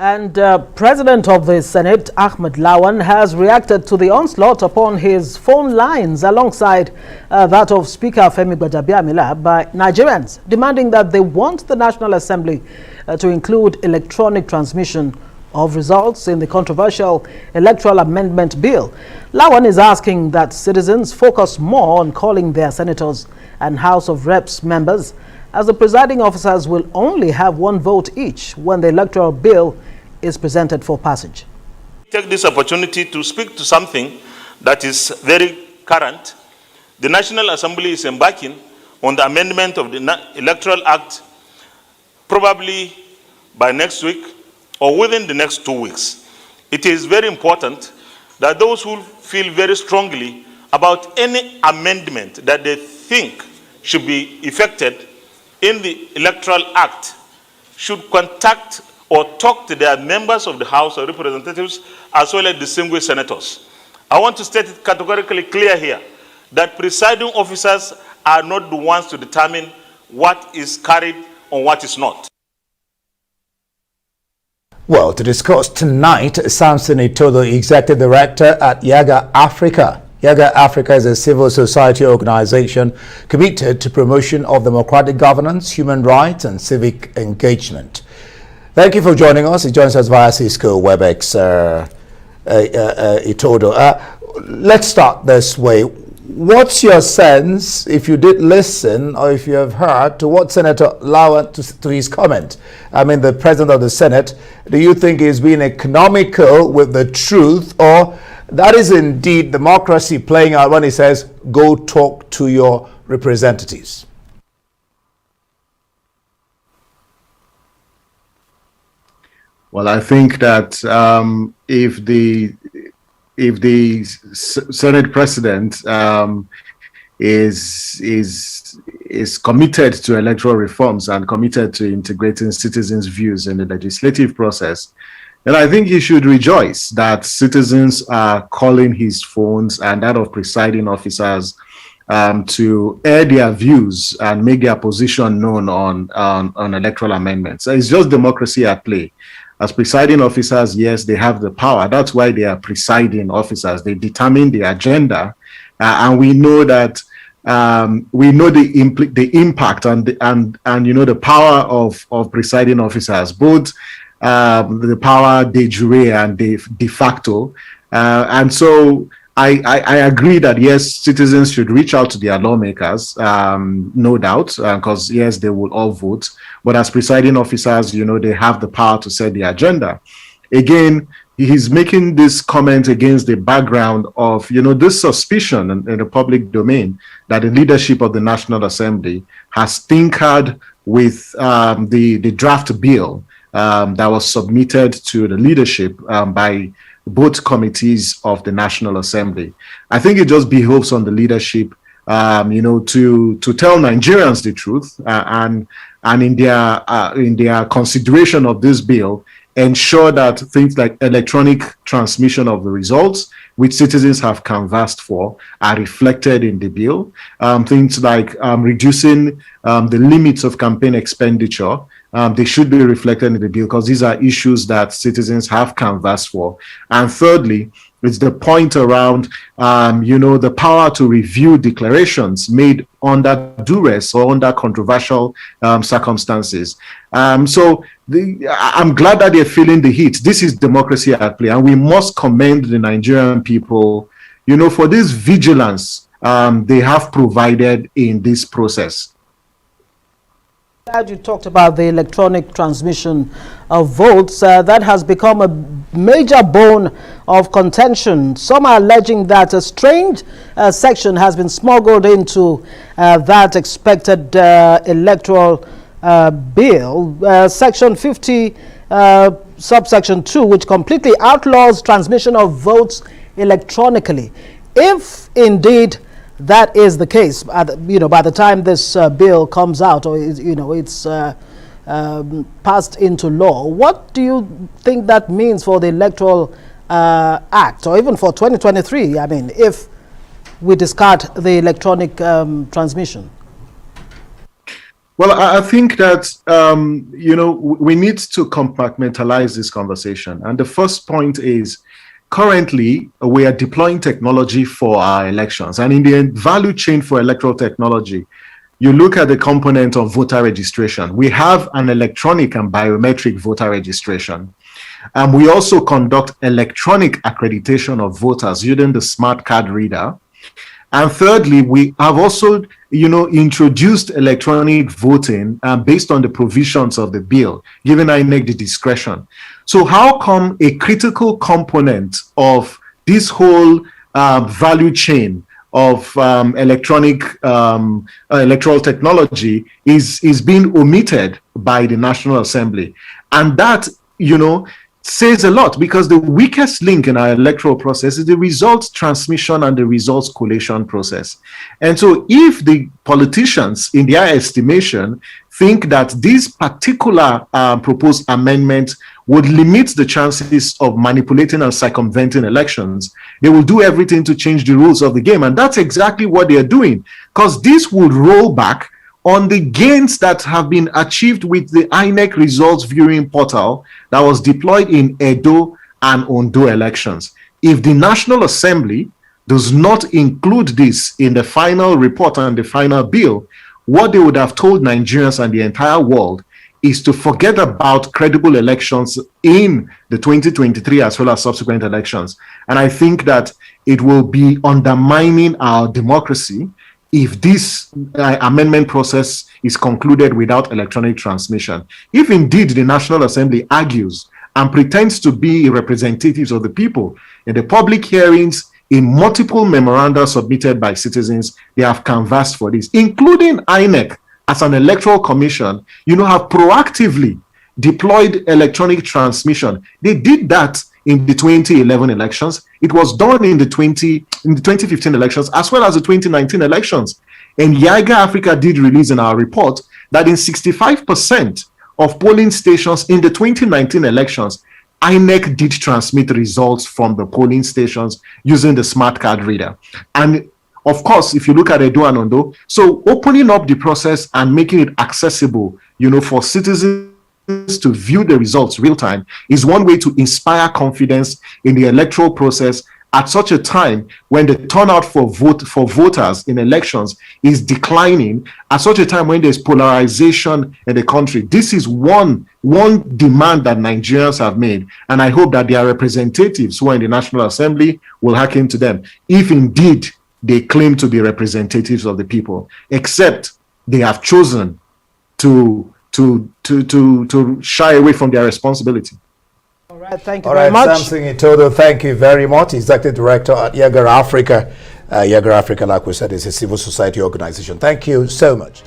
And President of the Senate, Ahmed Lawan, has reacted to the onslaught upon his phone lines alongside that of Speaker Femi Gbajabiamila by Nigerians, demanding that they want the National Assembly to include electronic transmission of results in the controversial Electoral Amendment Bill. Lawan is asking that citizens focus more on calling their senators and House of Reps members, as the presiding officers will only have one vote each when the electoral bill is presented for passage. Take this opportunity to speak to something that is very current. The National Assembly is embarking on the amendment of the Electoral Act probably by next week or within the next 2 weeks. It is very important that those who feel very strongly about any amendment that they think should be effected in the Electoral Act should contact or talk to their members of the House of Representatives as well as distinguished senators. I want to state it categorically clear here that presiding officers are not the ones to determine what is carried or what is not. Well, to discuss tonight, Samson Itodo, Executive Director at Yaga Africa. Yaga Africa is a civil society organization committed to promotion of democratic governance, human rights, and civic engagement. Thank you for joining us. He joins us via Cisco WebEx, Itodo. Let's start this way. What's your sense, if you did listen or if you have heard, to what Senator Lawan, to his comment? I mean, the President of the Senate, do you think he's being economical with the truth, or that is indeed democracy playing out when he says, go talk to your representatives? Well, I think that if the Senate President is committed to electoral reforms and committed to integrating citizens' views in the legislative process, then I think he should rejoice that citizens are calling his phones and that of presiding officers to air their views and make their position known on electoral amendments. So it's just democracy at play. As presiding officers, yes, they have the power. That's why they are presiding officers. They determine the agenda, and we know that we know the impact and you know the power of presiding officers, both the power de jure and de facto, and so I agree that yes, citizens should reach out to their lawmakers, no doubt, because yes, they will all vote. But as presiding officers, you know, they have the power to set the agenda. Again, he's making this comment against the background of, you know, this suspicion in the public domain that the leadership of the National Assembly has tinkered with the draft bill that was submitted to the leadership by both committees of the National Assembly. I think it just behoves on the leadership, you know, to tell Nigerians the truth and in their consideration of this bill, ensure that things like electronic transmission of the results, which citizens have canvassed for, are reflected in the bill. Things like reducing the limits of campaign expenditure, they should be reflected in the bill because these are issues that citizens have canvassed for. And thirdly, it's the point around, you know, the power to review declarations made under duress or under controversial circumstances. So I'm glad that they're feeling the heat. This is democracy at play, and we must commend the Nigerian people, you know, for this vigilance they have provided in this process. You talked about the electronic transmission of votes. That has become a major bone of contention. Some are alleging that a strange section has been smuggled into that expected electoral bill, Section 50, subsection 2, which completely outlaws transmission of votes electronically. If indeed that is the case, you know, by the time this bill comes out, or you know, it's passed into law, what do you think that means for the Electoral Act, or even for 2023? I mean, if we discard the electronic transmission. Well, I think that, we need to compartmentalize this conversation. And the first point is, currently, we are deploying technology for our elections. And in the value chain for electoral technology, you look at the component of voter registration. We have an electronic and biometric voter registration. And we also conduct electronic accreditation of voters using the smart card reader. And thirdly, we have also, introduced electronic voting based on the provisions of the bill, giving INEC the discretion. So how come a critical component of this whole value chain of electronic electoral technology is being omitted by the National Assembly? And that, says a lot, because the weakest link in our electoral process is the results transmission and the results collation process. And so if the politicians, in their estimation, think that this particular proposed amendment would limit the chances of manipulating and circumventing elections, they will do everything to change the rules of the game. And that's exactly what they are doing, because this would roll back on the gains that have been achieved with the INEC results viewing portal that was deployed in Edo and Ondo elections. If the National Assembly does not include this in the final report and the final bill, what they would have told Nigerians and the entire world is to forget about credible elections in the 2023 as well as subsequent elections. And I think that it will be undermining our democracy if this amendment process is concluded without electronic transmission. If indeed the National Assembly argues and pretends to be representatives of the people in the public hearings, in multiple memoranda submitted by citizens, they have canvassed for this, including INEC as an electoral commission, have proactively deployed electronic transmission. They did that in the 2011 elections. It was done in the 2015 elections, as well as the 2019 elections. And Yiga Africa did release in our report that in 65% of polling stations in the 2019 elections, INEC did transmit results from the polling stations using the smart card reader. And of course, if you look at Edo and Ondo, so opening up the process and making it accessible, for citizens to view the results real time is one way to inspire confidence in the electoral process at such a time when the turnout for voters in elections is declining, at such a time when there's polarization in the country. This is one demand that Nigerians have made, and I hope that their representatives who are in the National Assembly will hearken to them, if indeed they claim to be representatives of the people, except they have chosen to shy away from their responsibility. All right, thank you very much. Samson Itodo, thank you very much. Executive Director at Yiga Africa. Yiga Africa, like we said, is a civil society organization. Thank you so much.